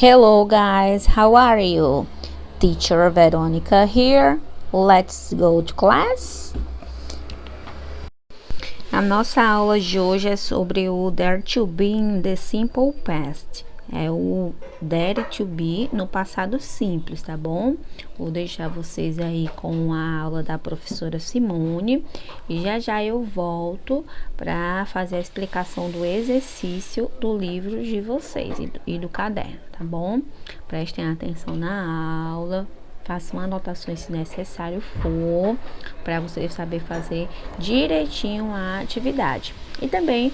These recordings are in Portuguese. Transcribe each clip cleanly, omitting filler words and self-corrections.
Hello guys, how are you? Teacher Veronica here. Let's go to class. A nossa aula de hoje é sobre o dare to be in the simple past. É o dare to be no passado simples, tá bom? Vou deixar vocês aí com a aula da professora Simone e já eu volto para fazer a explicação do exercício do livro de vocês e do caderno, tá bom? Prestem atenção na aula. Façam anotações se necessário for, para você saber fazer direitinho a atividade. E também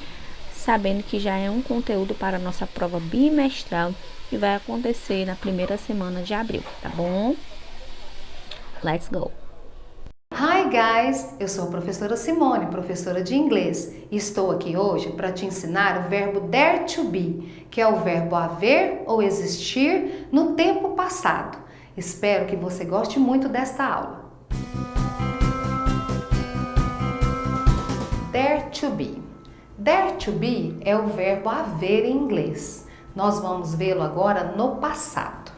sabendo que já é um conteúdo para a nossa prova bimestral que vai acontecer na primeira semana de abril, tá bom? Let's go! Hi guys, eu sou a professora Simone, professora de inglês, e estou aqui hoje para te ensinar o verbo dare to be, que é o verbo haver ou existir no tempo passado. Espero que você goste muito desta aula. Dare to be. Dare to be é o verbo haver em inglês. Nós vamos vê-lo agora no passado.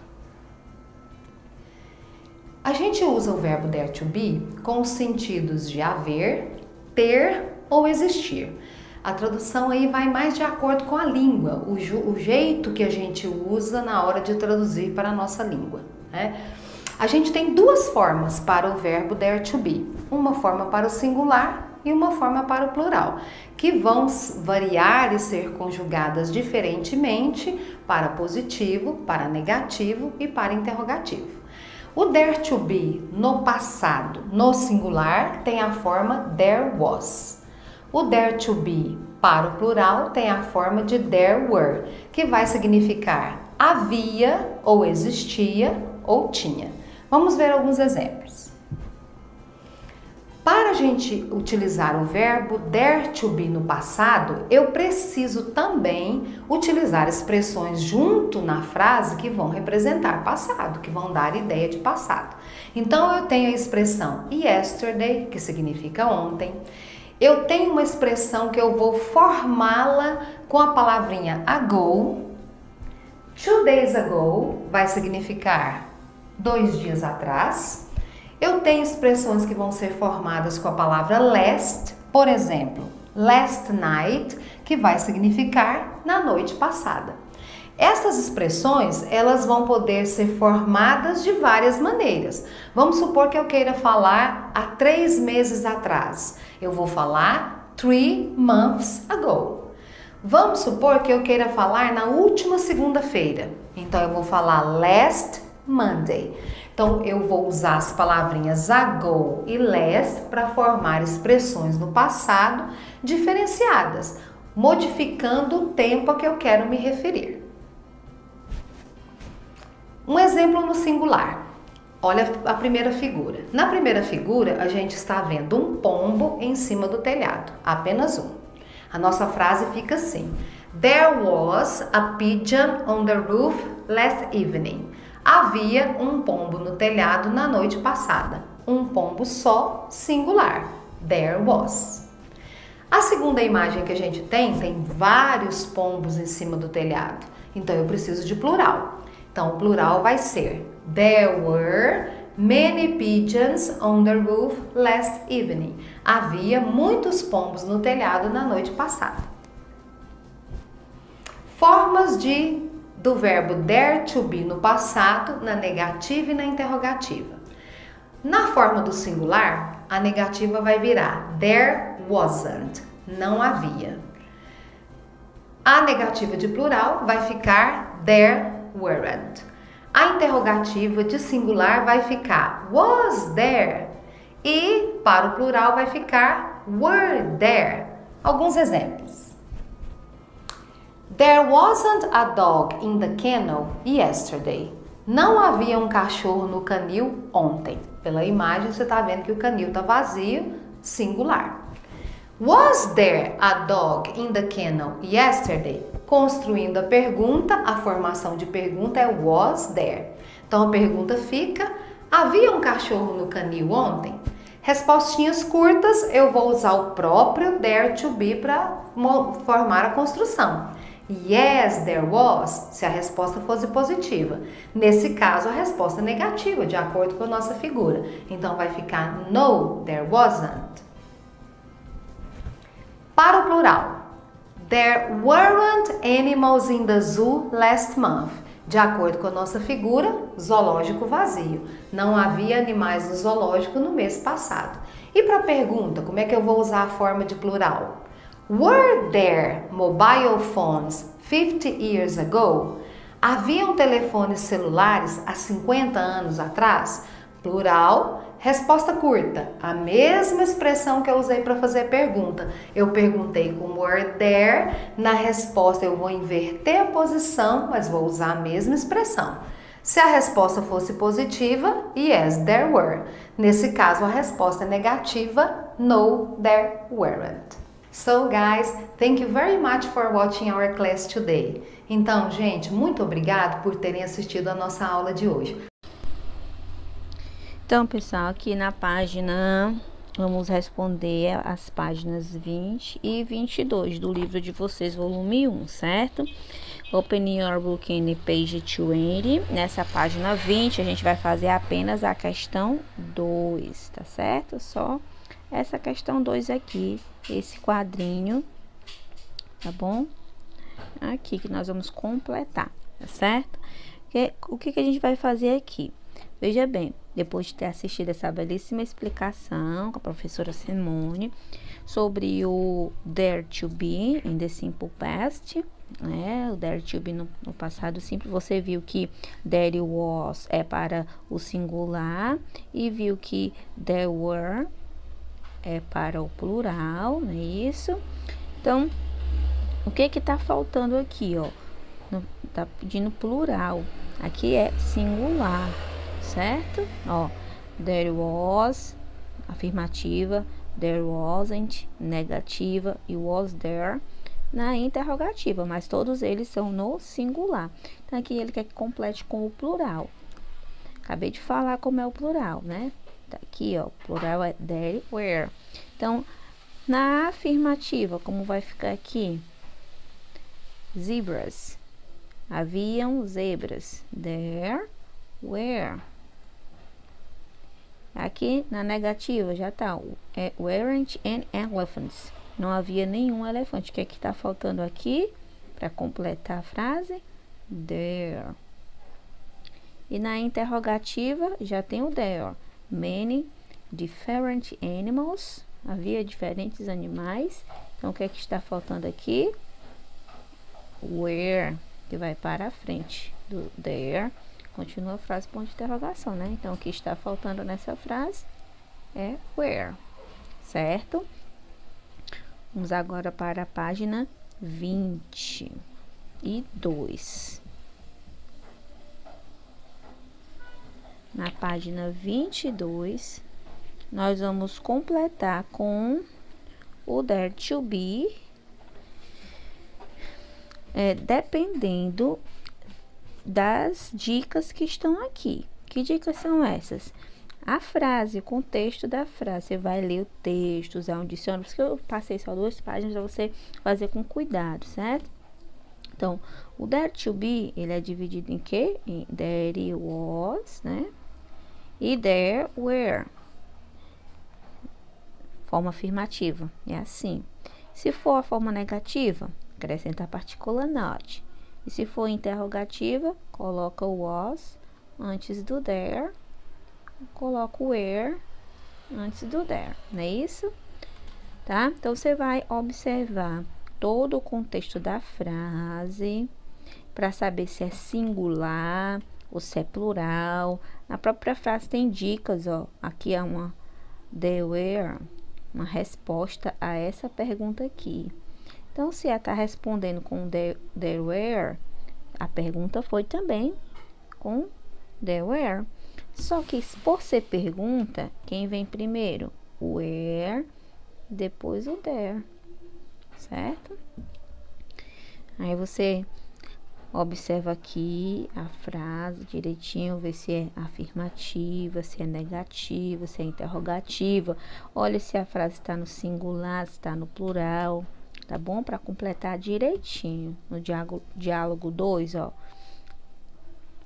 A gente usa o verbo dare to be com os sentidos de haver, ter ou existir. A tradução aí vai mais de acordo com a língua, o jeito que a gente usa na hora de traduzir para a nossa língua, né? A gente tem duas formas para o verbo dare to be. Uma forma para o singular e uma forma para o plural, que vão variar e ser conjugadas diferentemente para positivo, para negativo e para interrogativo. O dare to be no passado, no singular, tem a forma there was. O dare to be para o plural tem a forma de there were, que vai significar havia ou existia ou tinha. Vamos ver alguns exemplos. Para a gente utilizar o verbo dare to be no passado, eu preciso também utilizar expressões junto na frase que vão representar passado, que vão dar ideia de passado. Então, eu tenho a expressão yesterday, que significa ontem. Eu tenho uma expressão que eu vou formá-la com a palavrinha ago. 2 days ago vai significar 2 dias atrás. Eu tenho expressões que vão ser formadas com a palavra last, por exemplo, last night, que vai significar na noite passada. Essas expressões, elas vão poder ser formadas de várias maneiras. Vamos supor que eu queira falar há 3 meses atrás. Eu vou falar 3 months ago. Vamos supor que eu queira falar na última segunda-feira. Então, eu vou falar last Monday. Então, eu vou usar as palavrinhas ago e last para formar expressões no passado diferenciadas, modificando o tempo a que eu quero me referir. Um exemplo no singular. Olha a primeira figura. Na primeira figura, a gente está vendo um pombo em cima do telhado, apenas um. A nossa frase fica assim: There was a pigeon on the roof last evening. Havia um pombo no telhado na noite passada. Um pombo só, singular. There was. A segunda imagem que a gente tem vários pombos em cima do telhado. Então, eu preciso de plural. Então, o plural vai ser There were many pigeons on the roof last evening. Havia muitos pombos no telhado na noite passada. Formas do verbo dare to be no passado, na negativa e na interrogativa. Na forma do singular, a negativa vai virar there wasn't, não havia. A negativa de plural vai ficar there weren't. A interrogativa de singular vai ficar was there e para o plural vai ficar were there. Alguns exemplos. There wasn't a dog in the kennel yesterday. Não havia um cachorro no canil ontem. Pela imagem você está vendo que o canil está vazio, singular. Was there a dog in the kennel yesterday? Construindo a pergunta, a formação de pergunta é was there. Então a pergunta fica: havia um cachorro no canil ontem? Respostinhas curtas, eu vou usar o próprio dare to be para formar a construção. Yes, there was, se a resposta fosse positiva. Nesse caso, a resposta é negativa, de acordo com a nossa figura. Então, vai ficar no, there wasn't. Para o plural, there weren't animals in the zoo last month. De acordo com a nossa figura, zoológico vazio. Não havia animais no zoológico no mês passado. E para a pergunta, como é que eu vou usar a forma de plural? Were there mobile phones 50 years ago? Haviam telefones celulares há 50 anos atrás? Plural, resposta curta. A mesma expressão que eu usei para fazer pergunta. Eu perguntei com were there, na resposta eu vou inverter a posição, mas vou usar a mesma expressão. Se a resposta fosse positiva, yes, there were. Nesse caso, a resposta é negativa, no, there weren't. So guys, thank you very much for watching our class today. Então, gente, muito obrigado por terem assistido a nossa aula de hoje. Então, pessoal, aqui na página, vamos responder as páginas 20 e 22 do livro de vocês, volume 1, certo? Open your book in page 20. Nessa página 20, a gente vai fazer apenas a questão 2, tá certo? Só essa questão 2 aqui, esse quadrinho, tá bom? Aqui que nós vamos completar, tá certo? O que a gente vai fazer aqui? Veja bem, depois de ter assistido essa belíssima explicação com a professora Simone sobre o dare to be in the simple past, né? O dare to be no passado simples, você viu que there was é para o singular e viu que there were é para o plural, não é isso? Então, o que tá faltando aqui, ó? Tá pedindo plural. Aqui é singular, certo? Ó, there was, afirmativa, there wasn't, negativa, e was there na interrogativa, mas todos eles são no singular. Então, aqui ele quer que complete com o plural. Acabei de falar como é o plural, né? Tá aqui, ó, o plural é there were. Então, na afirmativa, como vai ficar aqui? Zebras. Haviam zebras. There were. Aqui na negativa já tá. Weren't any elephants. Não havia nenhum elefante. O que é que tá faltando aqui? Para completar a frase? There. E na interrogativa já tem o there. Many different animals. Havia diferentes animais. Então, o que é que está faltando aqui? Where, que vai para a frente do there. Continua a frase ponto de interrogação, né? Então, o que está faltando nessa frase é where, certo? Vamos agora para a página 22. Na página 22, nós vamos completar com o dare to be, dependendo das dicas que estão aqui. Que dicas são essas? A frase, o contexto da frase. Você vai ler o texto, usar um dicionário, porque eu passei só 2 páginas para você fazer com cuidado, certo? Então, o dare to be, ele é dividido em quê? Em there was, né? E there were. Forma afirmativa, é assim. Se for a forma negativa, acrescenta a partícula not. E se for interrogativa, coloca o was antes do there, coloca o where antes do there, não é isso? Tá? Então, você vai observar todo o contexto da frase para saber se é singular ou se é plural. Na própria frase tem dicas, ó. Aqui é uma there were, uma resposta a essa pergunta aqui. Então, se ela está respondendo com there were, a pergunta foi também com there were. Só que, por ser pergunta, quem vem primeiro? O where, depois o there, certo? Aí você observa aqui a frase direitinho, vê se é afirmativa, se é negativa, se é interrogativa. Olha se a frase está no singular, se está no plural. tá bom? Para completar direitinho. No diálogo 2, ó.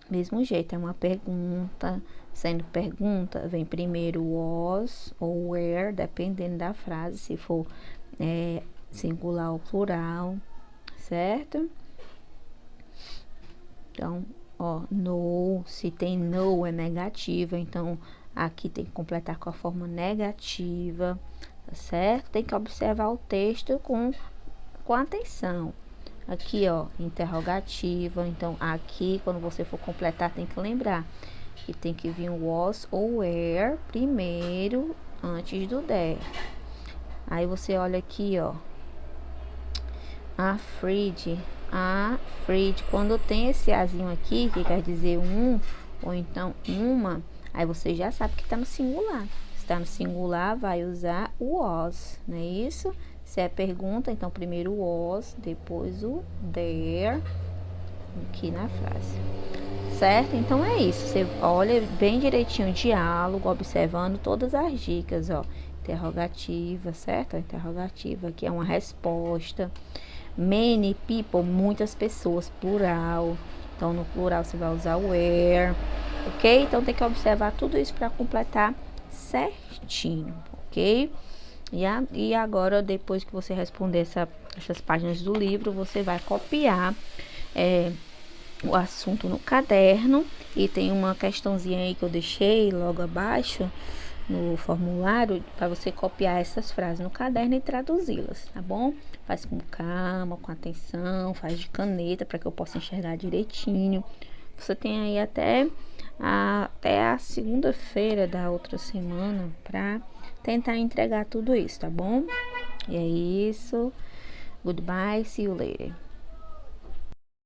Mesmo jeito, é uma pergunta. Sendo pergunta, vem primeiro was ou where, dependendo da frase, se for singular ou plural, certo? Então, ó, no, se tem no é negativa, então aqui tem que completar com a forma negativa, tá certo? Tem que observar o texto com atenção. Aqui, ó, interrogativa, então aqui quando você for completar tem que lembrar que tem que vir o was ou where primeiro antes do there. Aí você olha aqui, ó, afraid, quando tem esse azinho aqui, que quer dizer um, ou então uma, aí você já sabe que tá no singular. Se tá no singular, vai usar o was, não é isso? Se é pergunta, então primeiro o was, depois o there, aqui na frase. Certo? Então é isso. Você olha bem direitinho o diálogo, observando todas as dicas, ó. Interrogativa, certo? A interrogativa aqui é uma resposta. Many people, muitas pessoas, plural. Então no plural você vai usar o where, ok? Então tem que observar tudo isso para completar certinho, ok? E agora, depois que você responder essas páginas do livro, você vai copiar o assunto no caderno, e tem uma questãozinha aí que eu deixei logo abaixo no formulário para você copiar essas frases no caderno e traduzi-las, tá bom? Faz com calma, com atenção, faz de caneta para que eu possa enxergar direitinho. Você tem aí até a segunda-feira da outra semana para tentar entregar tudo isso, tá bom? E é isso. Goodbye, see you later.